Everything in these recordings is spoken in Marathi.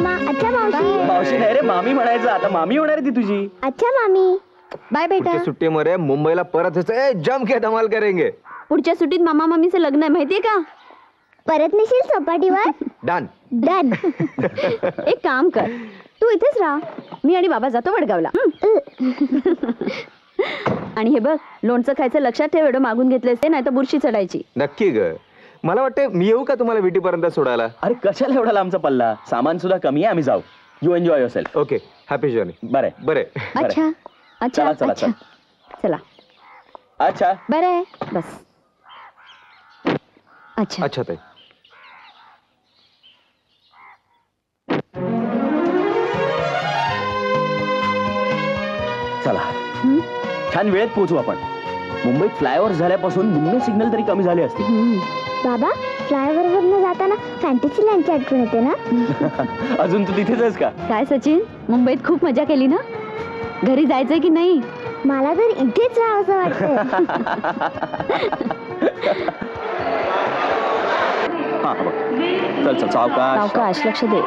मामा. अच्छा मावशी. मावशी नाही रे, मामी म्हणायचं. आता मामी होणार आहे ती तुझी. अच्छा मामी. बाय बेटा. सुट्टीमध्ये मुंबईला परत जम के धमाल करेंगे. पुढच्या सुट्टीत मामा मामीचं लग्न आहे माहितीये का? परत नेशील सपाटीवर? Done done. एक काम कर, तू इथेच राहा, मी आणि बाबा जातो वडगावला. आणि हे बघ, लोणचं खायचं लक्षात ठेव. एवढं मागून घेतले असते नाही तर बुरशी चढायची. नक्की ग. मला वाटतं मी येऊ का तुम्हाला विटीपर्यंत सोडायला? अरे कशाला एवढा लांबचा पल्ला, सामान सुद्धा कमी आहे, आम्ही जाऊ. You enjoy yourself. Okay, happy journey. बरं बरे. अच्छा अच्छा चला चला अच्छा. चला. चला अच्छा बरं आहे बस. अच्छा अच्छा ताई. चला, छान वेळेत पोहोचू आपण. मुंबईत फ्लायओव्हर झाल्यापासून निम्मे सिग्नल तरी कमी झाले असतील. बाबा, फ्लायओव्हर वरनं जाताना फॅन्टसी लँडची आठवण येते ना? अजून तू तिथेच आहेस का? काय सचिन, मुंबईत खूप मजा केली ना? घरी जायचंय की नाही? मला तर इथेच राहावं वाटतंय. हा बघ, चल चल सावकाश. सावकाश, लक्ष दे.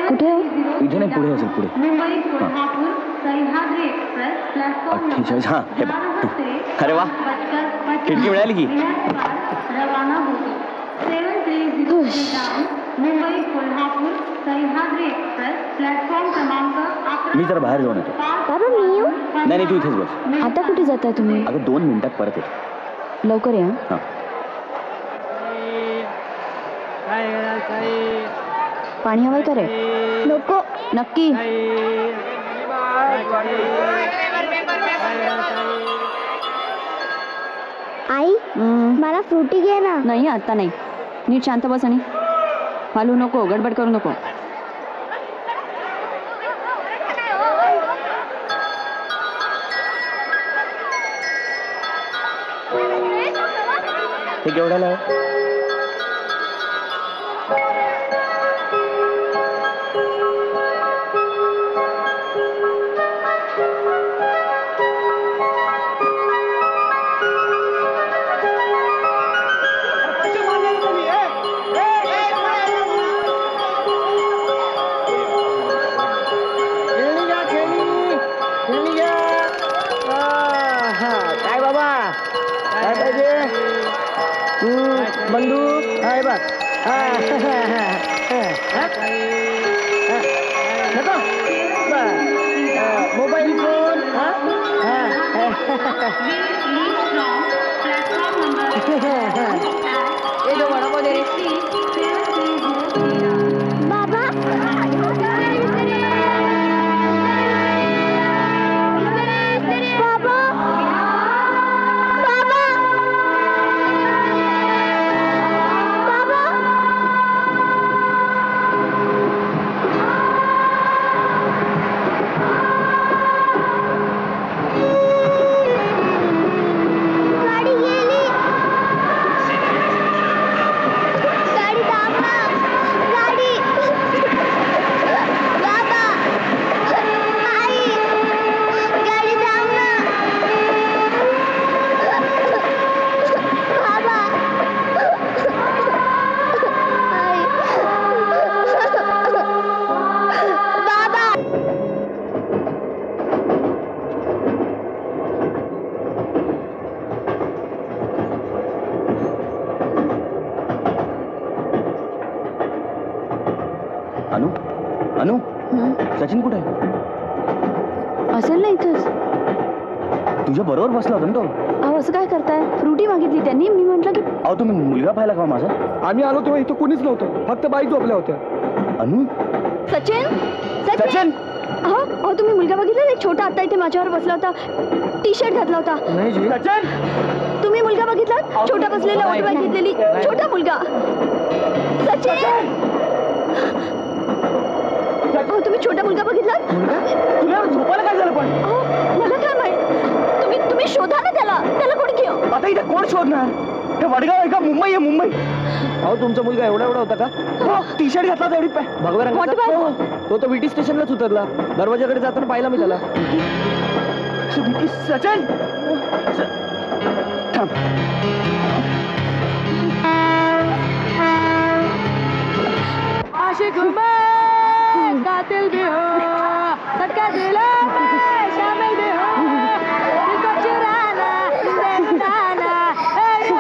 कुठे? इथे नाही, पुढे असेल, पुढे. 48. हा हे बघ. अरे वा, खिडकी मिळाली की. मी तर बाहेर जाऊन येतो. बाबा मी येऊ? नाही नाही, तू इथेच बस. आता कुठे जाताय तुम्ही? अगं 2 मिनिटात परत येतो. लवकर या. हा. पाणी हवंय का रे? नको. नक्की? आई, मला फ्रुटी घे ना. नाही, आता नाही. नीट शांत बस आणि हलू नको, गडबड करू नको. हे केवढ्याला आहे? काय बाबा, काय पाहिजे? बंदूक आहे बघ. नको. Mobile phone. बाबा, अनु, अनु, सचिन कुठे आहे? असेल ना इथंच. तुझ्या बरोबर बसला होता ना तो. अहो असं काय करताय? फ्रुटी मागितली त्यांनी, मी म्हंटल की. अहो तुम्ही मुलगा पाहिला का माझा? आम्ही आलो तेव्हा इथं कोणीच नव्हतं, फक्त बाई झोपल्या होत्या. अनु, सचिन, सचिन. अहो अहो तुम्ही मुलगा बघितला? एक छोटा आता इथे माझ्यावर बसला होता, टी शर्ट घातला होता. नाही जी. सचिन, तुम्ही मुलगा बघितला? छोटा बसलेला, ओढ बॅग घेतलेली, छोटा मुलगा. सचिन, अहो तुम्ही छोटा मुलगा बघितला? तुला झोपायला काय झालं पण? अहो मला काय माहित, तुम्ही शोधा ना त्याला. त्याला कोणी घेऊ? आता इथे कोण शोधणार? हे वडगाव आहे का? मुंबई आहे, मुंबई. अहो तुमचा मुलगा एवढा होता का? टी शर्ट घातला तेवढी भगवा What about? रंगाचा. तो विटी स्टेशनलाच उतरला. दरवाजाकडे जाताना पाहिला मी त्याला. सचिन, थांब. कातिल भी हो, सटका दिलों में शामिल भी हो, दिल को चुराना, दिल बताना, दिल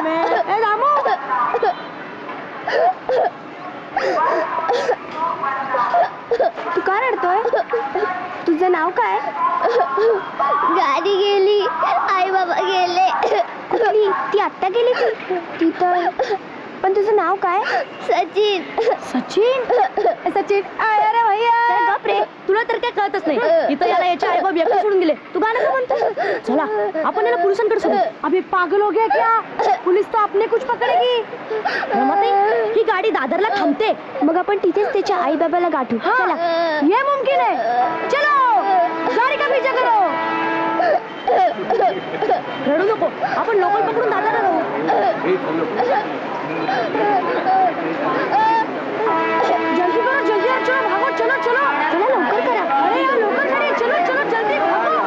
में, रामू। तू का रडतोय? तुझं नाव काय? गाडी गेली, आई बाबा गेले. कुठली? ती आत्ता गेली ती तर. पण तुझं नाव काय? सचिन. सचिन? सचिन अरे भैया गप रे, तुला तर काय कळतच नाही. इथं याला याच्या आई बाप एकटं सोडून गेले, तू गाणं का म्हणतो? चला आपण याला पोलिसांकडे सोडू. अबे पागल हो गया क्या? पुलिस तो अपने कुछ पकडेगी. रमाताई, ही गाडी दादरला थांबते, मग आपण तिथेच त्याच्या आई बाबाला गाठू. चला, ये मुमकिन है. चलो गाडी का पीछा करो. रडू नको, आपण लोकल पकडून दादरला जाऊ. जल्दी करो, जल्दी यार, चलो भागो, चलो चलो चला लवकर करा. अरे यार लवकर करा, चलो चलो जल्दी भागो.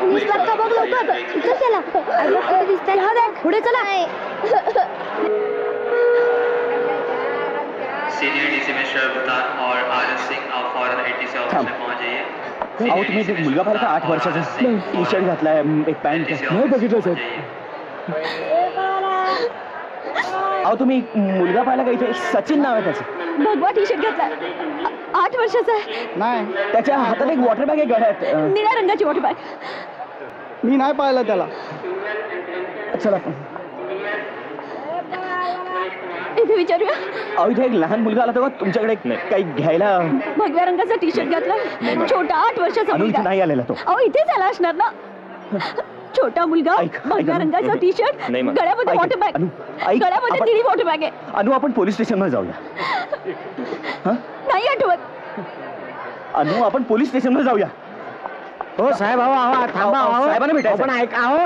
वीस लाख का बघ लवकर. इथं चला. अरे कुठे दिसतंय? हा देख, पुढे चला. सीनियर डीसी मिस्टर अवतार और आर एस सिंह आप फौरन एटी से ऑफिस में पहुंच जाइए. अहो तुम्ही एक मुलगा पाहिला का 8 वर्षाचा, टी शर्ट घातलाय, एक पॅन्ट. नाही बघितलं साहेब. अहो तुम्ही मुलगा पाहिला का इथे? सचिन नाव आहे त्याचं. भगवा टी शर्ट घातला, 8 वर्षाचा आहे. नाही, त्याच्या हातात एक वॉटर बॅग आहे गळ्यात. निळ्या रंगाची वॉटर बॅग. मी नाही पाहिलं त्याला. चला इथे विचारूया. अहो इथे एक लहान मुलगा आला तेव्हा तुमच्याकडे काही घ्यायला. भगव्या रंगाचा टी शर्ट घातला, छोटा 8 वर्षाचा अनु इथे मुलगा. नाही आलेला तो. अहो इथेच आला असणार ना. छोटा मुलगा, भगव्या रंगाचा टी शर्ट, नाही मग. गळ्यामध्ये वॉटर बॅग. अनु, ऐक, गळ्यामध्ये आपण- निळी वॉटर बॅग आहे. अनु आपण पोलीस स्टेशनमध्ये जाऊया. नाही आठवत. अनु आपण पोलीस स्टेशनमध्ये जाऊया. हो साहेब, अहो थांबा. अहो, साहेबांना भेटायचं. पण ऐक, अहो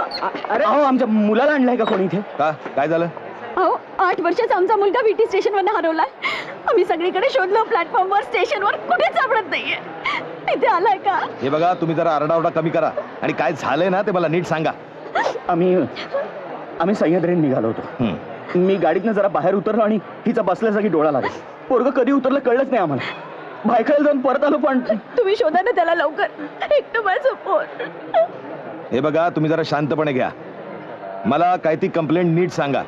अरे अहो आमच्या मुलाला आणलंय का कोणी इथे? का काय झालं? अहो 8 वर्षाचा आमचा मुलगा बीटी स्टेशनवरनं हरवलाय. आम्ही सगळीकडे शोधलो, प्लॅटफॉर्मवर, स्टेशनवर, कुठेच सापडत नाहीये. तिथे आलाय का? हे बघा, तुम्ही जरा आरडाओरडा कमी करा आणि काय झालंय ना ते मला नीट सांगा. आम्ही सह्याद्रीने निघालो होतो. मी गाडीतनं जरा बाहेर उतरलो आणि हिचा बसल्या जागी डोळा लागला. पोरगं कधी उतरलं कळलंच नाही आम्हाला. बायकाला जाऊन परत आलो पण. तुम्ही शोधा ना त्याला लवकर. एकटं माझं फोन. हे बघा, तुम्ही जरा शांतपणे घ्या. मला काय ती कंप्लेंट नीट सांगा.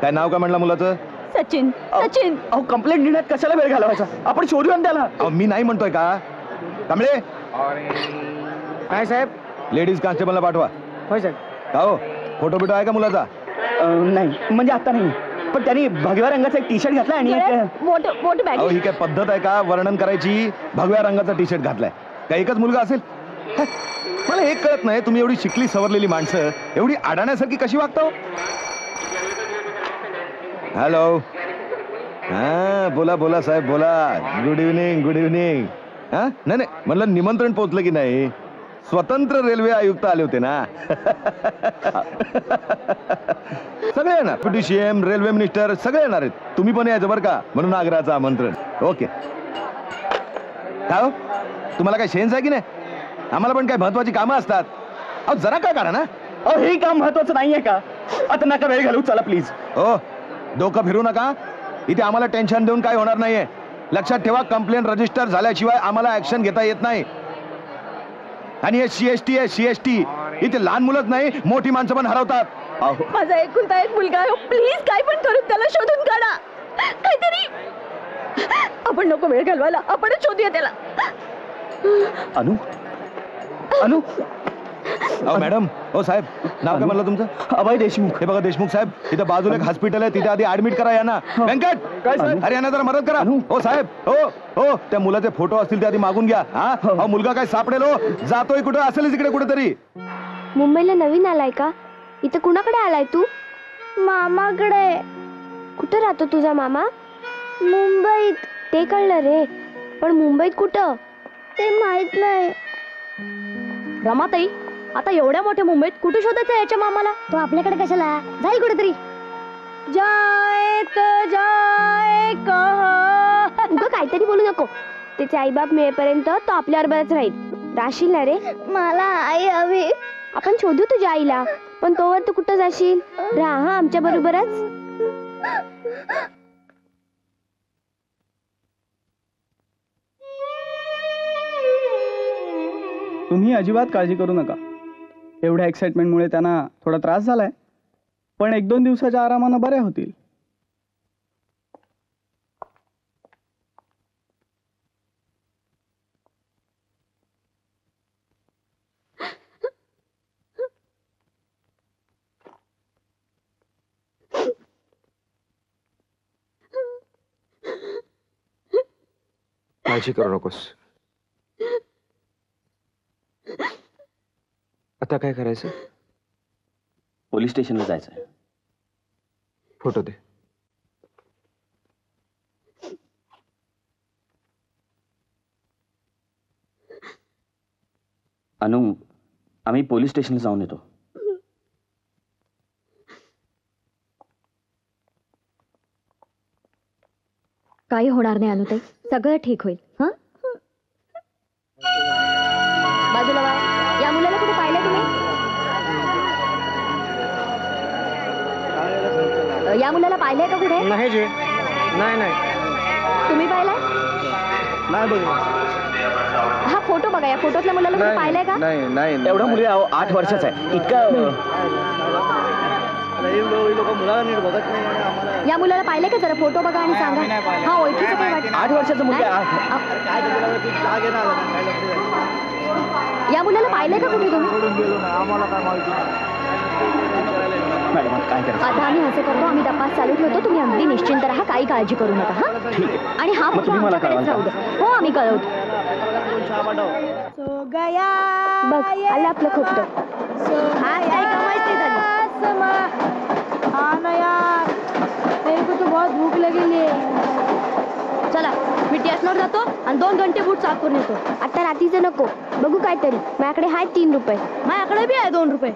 काय नाव काय म्हणलं मुलाचं? सचिन. सचिन. अहो कंप्लेंट देण्यात कशाला वेळ घालवायचा? आपण शोधूया ना त्याला. अहो मी नाही म्हणतोय का. कांबळे, काय साहेब? लेडीज कॉन्स्टेबलला पाठवा. होय साहेब. का हो, फोटो बिटो आहे का मुलाचा? नाही म्हणजे आता नाही, पण त्यांनी भगव्या रंगाचा एक टी शर्ट घातला आणि एक वॉटर बॅग. अहो ही काय पद्धत आहे का वर्णन करायची? भगव्या रंगाचा टी शर्ट घातलाय. का एकच मुलगा असेल? मला एक कळत नाही, तुम्ही एवढी शिकली सवरलेली माणसं एवढी अडाण्यासारखी कशी वागता? हॅलो, हा बोला बोला साहेब बोला. Good evening, good evening. हा नाही नाही म्हणलं निमंत्रण पोहोचलं की नाही? स्वतंत्र रेल्वे आयुक्त आले होते ना. सगळे येणार, डेप्युटी सीएम, रेल्वे मिनिस्टर सगळे येणार आहेत. तुम्ही पण यायचं बरं का, म्हणून आग्रहाचं आमंत्रण. ओके. काय हो, तुम्हाला काय शेन्स आहे की नाही? आम्हाला पण काय महत्वाची कामं असतात. अहो जरा काय करा ना. अहो हे काम महत्वाचं नाहीये का? आता नका वेळ घालू, चला प्लीज. हो, डोकं फिरू नका. इथे आम्हाला टेन्शन देऊन काय होणार नाहीये. लक्षात ठेवा, कंप्लेंट रजिस्टर झाल्याशिवाय आम्हाला ऍक्शन घेता येत नाही. आणि हे सीएसटी आहे, सीएसटी. इथे लहान मुलंच नाही, मोठी माणसं पण हरवतात. अहो माझा एकुलता एक मुलगा आहे. प्लीज काय पण करून त्याला शोधून काढा. काहीतरी. आपण नको वेळ घालवायला, आपणच शोधूया त्याला. अनु, अनु. अहो मॅडम, हो साहेब, नाव काय म्हणलं तुमचं? अभय देशमुख. हे बघा देशमुख साहेब, इथं बाजूला एक हॉस्पिटल आहे, तिथे आधी ऍडमिट करा यांना. व्यंकट, काय साहेब? अरे यांना जरा मदत करा. हो साहेब, हो हो, त्या मुलाचे फोटो असतील ते आधी मागून घ्या. हा अहो मुलगा काय सापडेल हो, जातोय कुठं असेल इकडे कुठेतरी. मुंबईला नवीन आलाय का? इथं कुणाकडे आलाय तू? मामाकडे. कुठं राहतो तुझा मामा? मुंबईत. ते कळलं रे, पण मुंबईत कुठं ते माहित नाही. रमाताई, आता एवढ्या मोठ्या मुंबईत कुठे शोधायचं याच्या मामाला? तो आपल्याकडे कशाला जाईल कुठेतरी. जाए तो जाए कहाँ सोडू नको. त्याचे आईबाप मिळेपर्यंत तो आपल्याबरोबरच राहील. राहशील ना रे? मला आई हवी. आपण शोधू तुझ्या आईला, पण तोवर तू कुठं जाशील? राहा हा आमच्या बरोबरच. तुम्ही अजिबात काळजी करू नका. एवढ्या एक्साइटमेंटमुळे त्यांना थोडा त्रास झालाय, पण 1-2 दिवसाच्या आरामानं बऱ्या होतील. काळजी करू नकोस. आता काय करायचं? पोलीस स्टेशनला जायचंय. फोटो दे. अनु, आम्ही पोलीस स्टेशनला जाऊन येतो. काही होणार नाही अनुताई, सगळं ठीक होईल. हा बाजूला वा. या मुलाला कुठे पाहिलं तुम्ही? या मुलाला पाहिलंय का कुठे? नाही जी, नाही तुम्ही पाहिलाय? नाही बघ. हा फोटो बघा. या फोटोतल्या मुलाला कुठे पाहिलंय का? नाही एवढा मुली 8 वर्षाचा आहे. इतका लोक मुलाला नीट बघत नाही आणि आम्हाला या मुलाला पाहिलंय का? जरा फोटो बघा आणि सांगा. हा ओळखीचं काय वाटतं? 8 वर्षाचा मुलगा आहे. काय केलं तू जाग आहे ना काय लक्ष द्यायचं. या मुलाला पाहिलंय का कुठे तुम्ही? सोडून गेलो ना आम्हाला काय माहिती. मॅडम आता काय करायचं? आता आम्ही असं करतो, आम्ही तपास चालू ठेवतो. तुम्ही अगदी निश्चिंत राहा, काही काळजी करू नका. हा ठीक आहे. आणि हा मग फोटो तुम्ही मला आमच्याकडेच कळवा. राहू द्या. हो आम्ही कळवतो. बघ आलं आपलं खोटं. आज काही कमाईच नाही झाली. बहुत भूक लगेली. चला मी स्टेशनवर जातो आणि 2 घंटे बूट साफ करून येतो. आता रात्रीचं नको, बघू काहीतरी. माझ्याकडे आहेत 3 रुपये. माझ्याकडे बी आहे 2 रुपये.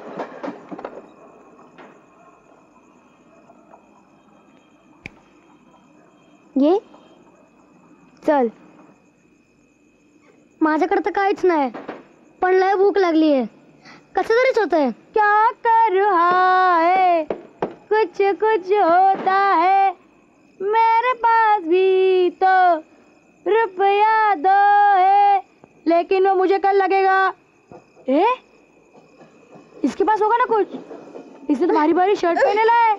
ये चल. माझ्याकडे तर काहीच नाही, पण लय भूक लागली आहे. कसं तरीच होतंय. क्या कर रहा है, कुछ कुछ होता है, मेरे पास भी तो रुपया 2 है, लेकिन वो मुझे कल लगेगा. इसके पास होगा ना कुछ? इसने तो भारी भारी शर्ट पहनेला है.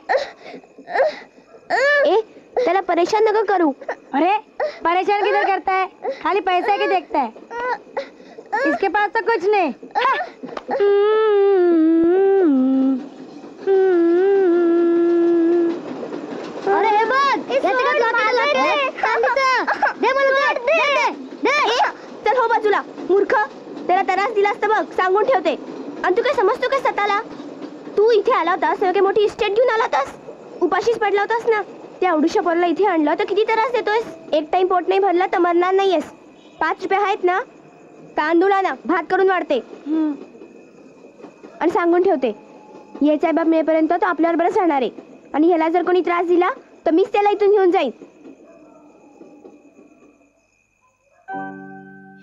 ए त्याला परेशान नका करू. अरे परेशान किधर करता है, खाली पैसे की देखता है. इसके पास तो कुछ नहीं. अरे हे बघ, चल हो बाजूला. मूर्ख, त्याला त्रास दिलास तर बघ, सांगून ठेवते. आणि तू काय समजतो का स्वतःला? तू इथे आला होतास तेव्हा मोठी इस्टेट घेऊन आला होतास. उपाशीच पडला होतास ना. त्या एवढ्याशा पोराला इथे आणलं तर किती त्रास देतोयस. एक टाइम पोट नाही भरला तर मरणार नाहीयेस. 5 रुपये आहेत ना, तांदूळ आणा, भात करून वाढते. आणि सांगून ठेवते, याचा बाब मिळेपर्यंत तो आपल्यावर बरंच राहणार आहे. आणि ह्याला जर कोणी त्रास दिला तर मीच त्याला इथून घेऊन जाईन.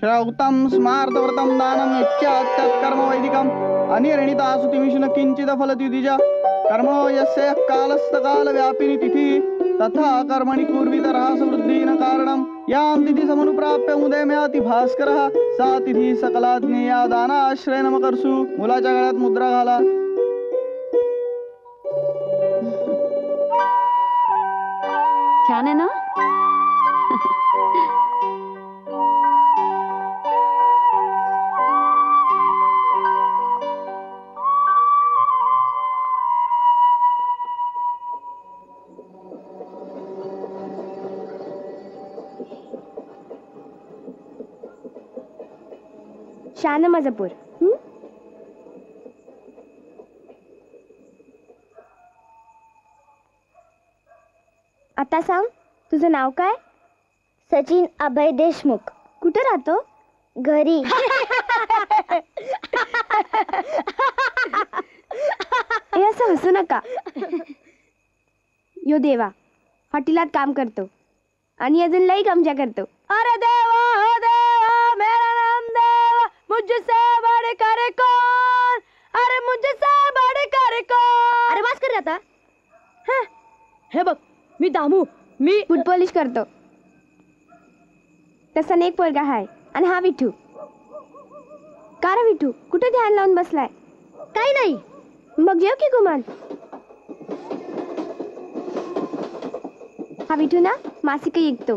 श्रौतम स्मार्तव्रतम दानम यच्चात्तत् कर्म वैदिकम अनिर्णिता सुतिमिषुन किंचित फलत्युतिजा कर्मणो यस्य कालस्तकाल व्यापिनी तिथि तथा कर्मणि कुर्वीतरः समृद्धीन कारणम यां तिथि समनुप्राप्य उदयमयाति भास्करः सा तिथि सकला ज्ञेया दानाश्रय नमकर्षु. मुलाच्या गळ्यात मुद्रा घाला. छान आहे ना. शान माझा पोर. आता सांग, तुझं नाव काय? सचिन अभय देशमुख. कुठे राहतो? घरी. हे असं हसू नका. यो देवा हॉटेलात काम करतो. आणि अजून लई गमजा करतो. अरे देवा हो देवा मेरा नाम देवा मुझसे बढ़कर कौन, अरे मुझसे बढ़कर कौन. अरे बस कर रे आता. हं. हे बघ मी दामू, मी फूट पॉलिश करतो. तसा एक पोरगा हाय आणि हा विठू. का रे विठू, कुठे ध्यान लावून बसलाय? काही नाही. मग जेव की गुमान. हा विठू ना मासिक ऐकतो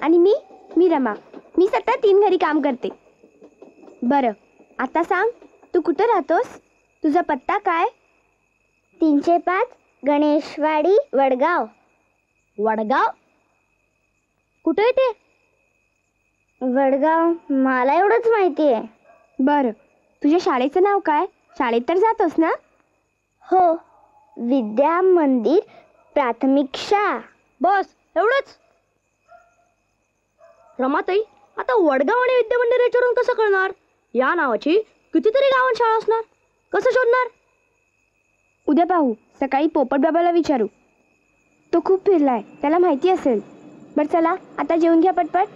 आणि मी रमा. मी सतत 3 घरी काम करते. बरं आता सांग, तू कुठं राहतोस? तुझा पत्ता काय? 305 गणेशवाडी वडगाव. वडगाव कुठे येते? वडगाव मला एवढंच माहिती आहे. बरं तुझ्या शाळेचं नाव काय? शाळेत तर जातोस ना? हो, विद्या मंदिर प्राथमिक शाळा. बस एवढंच. रमाताई, आता वडगाव आणि विद्यामंदिर याच्यावरून कसं कळणार? या नावाची कितीतरी गावात शाळा असणार, कसं शोधणार? उद्या पाहू. सकाळी पोपट बाबाला विचारू. तो खूप फिरलाय, त्याला माहिती असेल. बरं चला आता जेवून घ्या पटपट.